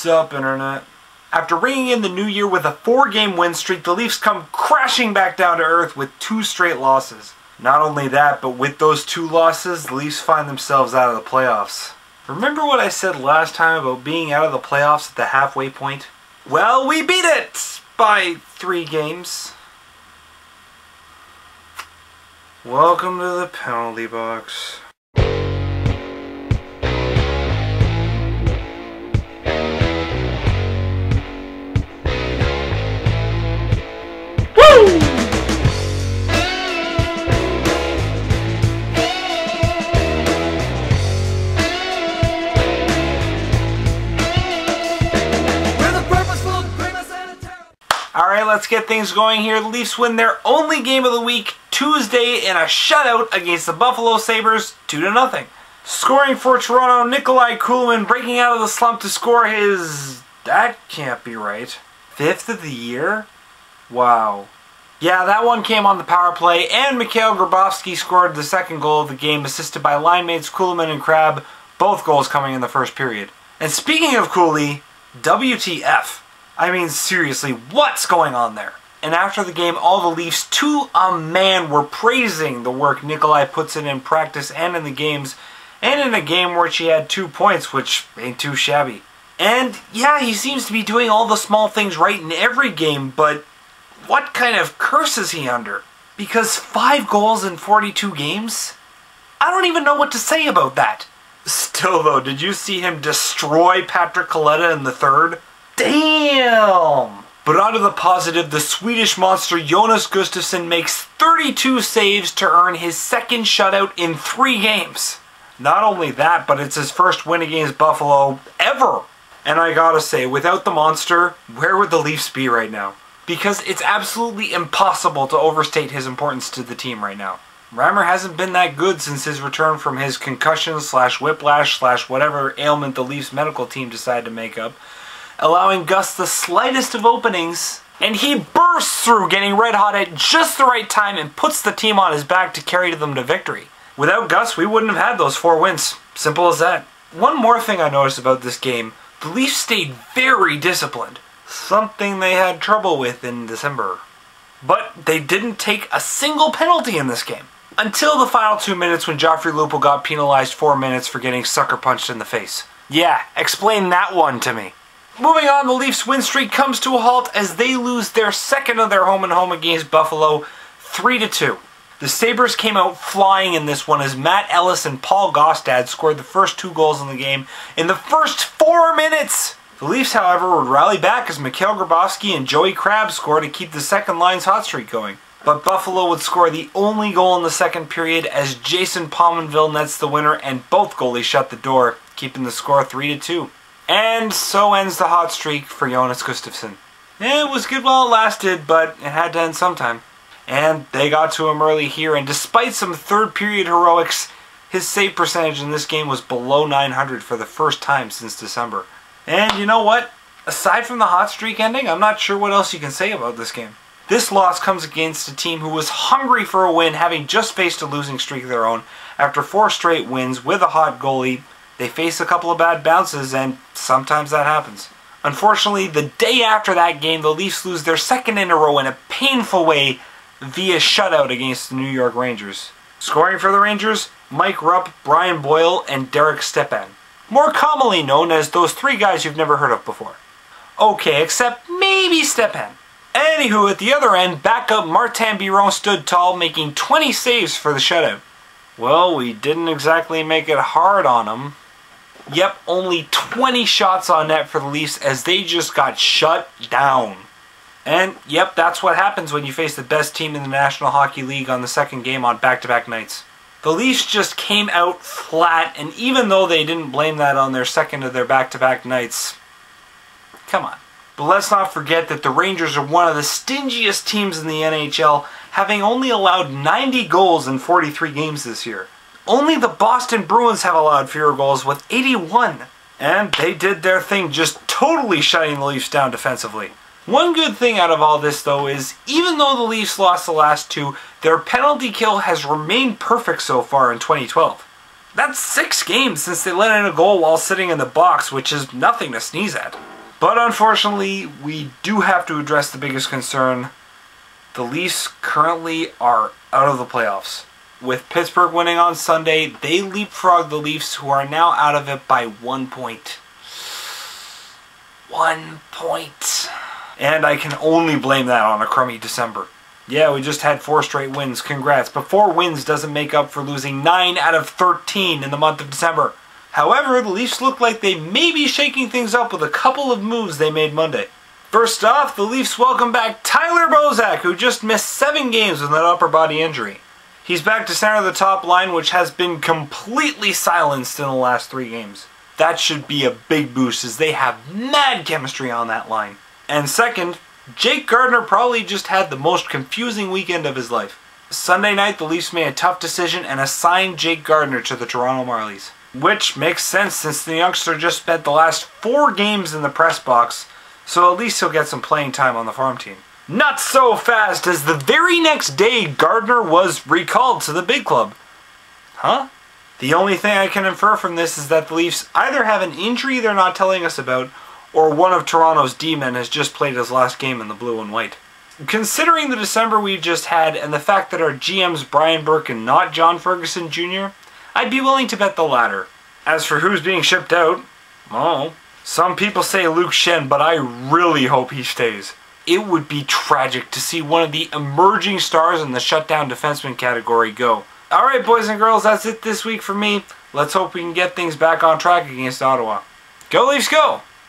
Sup, Internet? After ringing in the new year with a 4-game win streak, the Leafs come crashing back down to earth with 2 straight losses. Not only that, but with those 2 losses, the Leafs find themselves out of the playoffs. Remember what I said last time about being out of the playoffs at the halfway point? Well, we beat it! By 3 games. Welcome to the penalty box. Alright, let's get things going here. The Leafs win their only game of the week Tuesday in a shutout against the Buffalo Sabres 2-0. Scoring for Toronto, Nikolai Kulemin breaking out of the slump to score his... that can't be right. 5th of the year? Wow. Yeah, that one came on the power play, and Mikhail Grabovski scored the second goal of the game, assisted by line mates Kulemin and Crabbe, both goals coming in the first period. And speaking of Cooley, WTF. I mean, seriously, what's going on there? And after the game, all the Leafs, to a man, were praising the work Nikolai puts in practice and in the games, and in a game where she had 2 points, which ain't too shabby. And yeah, he seems to be doing all the small things right in every game, but what kind of curse is he under? Because 5 goals in 42 games? I don't even know what to say about that. Still though, did you see him destroy Patrick Kaleta in the third? Damn! But on to the positive, the Swedish monster Jonas Gustafsson makes 32 saves to earn his 2nd shutout in 3 games. Not only that, but it's his first win against Buffalo ever. And I gotta say, without the monster, where would the Leafs be right now? Because it's absolutely impossible to overstate his importance to the team right now. Reimer hasn't been that good since his return from his concussion / whiplash / whatever ailment the Leafs medical team decided to make up, allowing Gus the slightest of openings, and he bursts through, getting red hot at just the right time and puts the team on his back to carry them to victory. Without Gus, we wouldn't have had those 4 wins. Simple as that. One more thing I noticed about this game, the Leafs stayed very disciplined. Something they had trouble with in December. But they didn't take a single penalty in this game. Until the final 2 minutes when Joffrey Lupul got penalized 4 minutes for getting sucker punched in the face. Yeah, explain that one to me. Moving on, the Leafs win streak comes to a halt as they lose their 2nd of their home-and-home against Buffalo 3-2. The Sabres came out flying in this one as Matt Ellis and Paul Gaustad scored the first 2 goals in the game in the first 4 minutes. The Leafs, however, would rally back as Mikhail Grabovski and Joey Crabbe scored to keep the second line's hot streak going. But Buffalo would score the only goal in the second period as Jason Pominville nets the winner and both goalies shut the door, keeping the score 3-2. And so ends the hot streak for Jonas Gustafsson. It was good while it lasted, but it had to end sometime. And they got to him early here, and despite some third period heroics, his save percentage in this game was below 900 for the first time since December. And you know what? Aside from the hot streak ending, I'm not sure what else you can say about this game. This loss comes against a team who was hungry for a win, having just faced a losing streak of their own. After 4 straight wins with a hot goalie, they face a couple of bad bounces, and sometimes that happens. Unfortunately, the day after that game, the Leafs lose their 2nd in a row in a painful way via shutout against the New York Rangers. Scoring for the Rangers, Mike Rupp, Brian Boyle, and Derek Stepan. More commonly known as those 3 guys you've never heard of before. Okay, except maybe Stepan. Anywho, at the other end, backup Martin Biron stood tall, making 20 saves for the shutout. Well, we didn't exactly make it hard on him. Yep, only 20 shots on net for the Leafs as they just got shut down. And yep, that's what happens when you face the best team in the National Hockey League on the 2nd game on back-to-back nights. The Leafs just came out flat, and even though they didn't blame that on their 2nd of their back-to-back nights, come on. But let's not forget that the Rangers are one of the stingiest teams in the NHL, having only allowed 90 goals in 43 games this year. Only the Boston Bruins have allowed fewer goals with 81. And they did their thing, just totally shutting the Leafs down defensively. One good thing out of all this, though, is even though the Leafs lost the last 2, their penalty kill has remained perfect so far in 2012. That's 6 games since they let in a goal while sitting in the box, which is nothing to sneeze at. But unfortunately, we do have to address the biggest concern. The Leafs currently are out of the playoffs. With Pittsburgh winning on Sunday, they leapfrogged the Leafs, who are now out of it by 1 point. 1 point. And I can only blame that on a crummy December. Yeah, we just had 4 straight wins. Congrats. But 4 wins doesn't make up for losing 9 out of 13 in the month of December. However, the Leafs look like they may be shaking things up with a couple of moves they made Monday. First off, the Leafs welcome back Tyler Bozak, who just missed 7 games with an upper body injury. He's back to center the top line, which has been completely silenced in the last 3 games. That should be a big boost, as they have mad chemistry on that line. And second, Jake Gardiner probably just had the most confusing weekend of his life. Sunday night, the Leafs made a tough decision and assigned Jake Gardiner to the Toronto Marlies. Which makes sense, since the youngster just spent the last 4 games in the press box, so at least he'll get some playing time on the farm team. Not so fast, as the very next day Gardiner was recalled to the big club. Huh? The only thing I can infer from this is that the Leafs either have an injury they're not telling us about, or one of Toronto's D-men has just played his last game in the blue and white. Considering the December we've just had, and the fact that our GM's Brian Burke and not John Ferguson Jr., I'd be willing to bet the latter. As for who's being shipped out, oh, some people say Luke Shen, but I really hope he stays. It would be tragic to see one of the emerging stars in the shutdown defenseman category go. Alright, boys and girls, that's it this week for me. Let's hope we can get things back on track against Ottawa. Go Leafs, go!